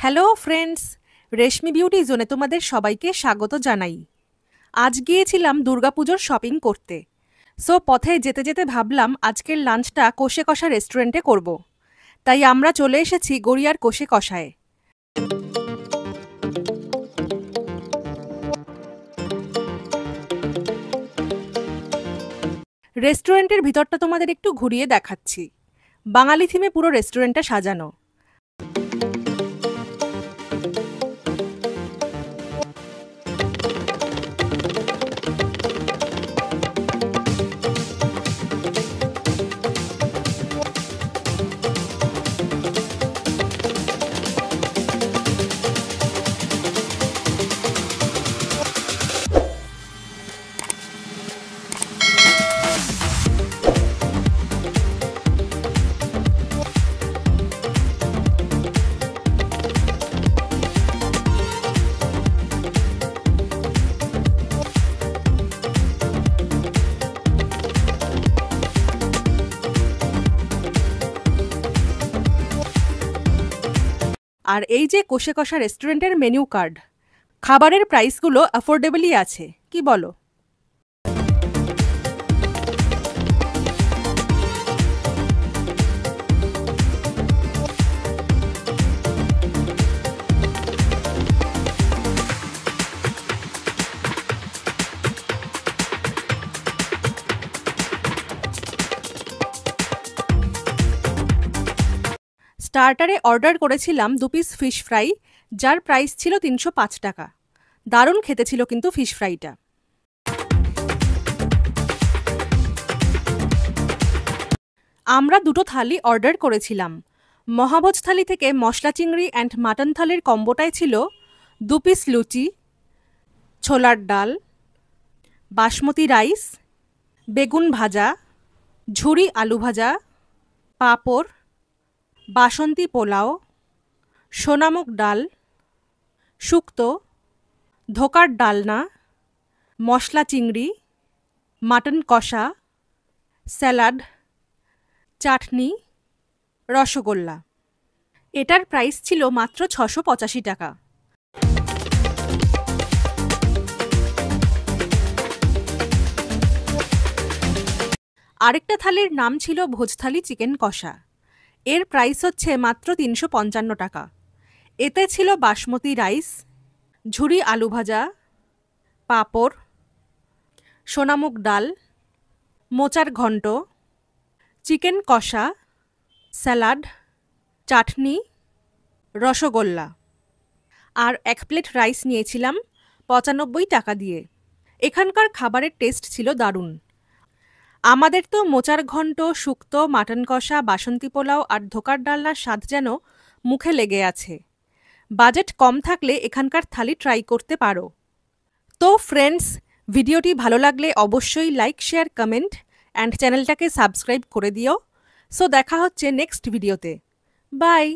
Hello friends, রেশমি beauty জোনে তোমাদের সবাইকে স্বাগত জানাই। আজ গিয়েছিলাম দুর্গাপুজোর শপিং করতে। সো পথে যেতে যেতে ভাবলাম আজকের লাঞ্চটা কোষে কষা রেস্টুরেন্টে করব। তাই আমরা চলে এসেছি গড়িয়ার কোষে কষায়। রেস্টুরেন্টের ভিতরটা তোমাদের একটু ঘুরিয়ে দেখাচ্ছি। বাঙালি থিমে পুরো রেস্টুরেন্টটা সাজানো। আর এই যে কোষে কষা রেস্টুরেন্টের মেনু কার্ড, খাবারের প্রাইসগুলো অ্যাফোর্ডেবলই আছে, কি বলো? স্টার্টারে অর্ডার করেছিলাম 2 পিস ফিশ ফ্রাই, যার প্রাইস ছিল 305 টাকা। দারুণ খেতে ছিল কিন্তু ফিশ ফ্রাইটা। আমরা 2টো থালি অর্ডার করেছিলাম। মহাভোজ থালি থেকে মশলা চিংড়ি অ্যান্ড মাটন থালির কম্বোটায় ছিল 2 পিস লুচি, ছোলার ডাল, বাসমতি রাইস, বেগুন ভাজা, ঝুরি আলু ভাজা, পাঁপড়, বাসন্তী পোলাও, সোনামুগ ডাল, শুক্তো, ধোকার ডালনা, মশলা চিংড়ি, মাটন কষা, স্যালাড, চাটনি, রসগোল্লা। এটার প্রাইস ছিল মাত্র 685 টাকা। আরেকটা থালির নাম ছিল ভোজথালি চিকেন কষা। এর প্রাইস হচ্ছে মাত্র 355 টাকা। এতে ছিল বাসমতি রাইস, ঝুরি আলু ভাজা, পাঁপড়, সোনামুগ ডাল, মোচার ঘণ্ট, চিকেন কষা, স্যালাড, চাটনি, রসগোল্লা। আর 1 প্লেট রাইস নিয়েছিলাম 95 টাকা দিয়ে। এখানকার খাবারের টেস্ট ছিল দারুণ। আমাদের তো মোচার ঘণ্ট, শুক্তো, মাটন কষা, বাসন্তী পোলাও আর ধোকার ডালনার স্বাদ যেন মুখে লেগে আছে। বাজেট কম থাকলে এখানকার থালি ট্রাই করতে পারো। তো ফ্রেন্ডস, ভিডিওটি ভালো লাগলে অবশ্যই লাইক, শেয়ার, কমেন্ট অ্যান্ড চ্যানেলটাকে সাবস্ক্রাইব করে দিও। সো দেখা হচ্ছে নেক্সট ভিডিওতে। বাই।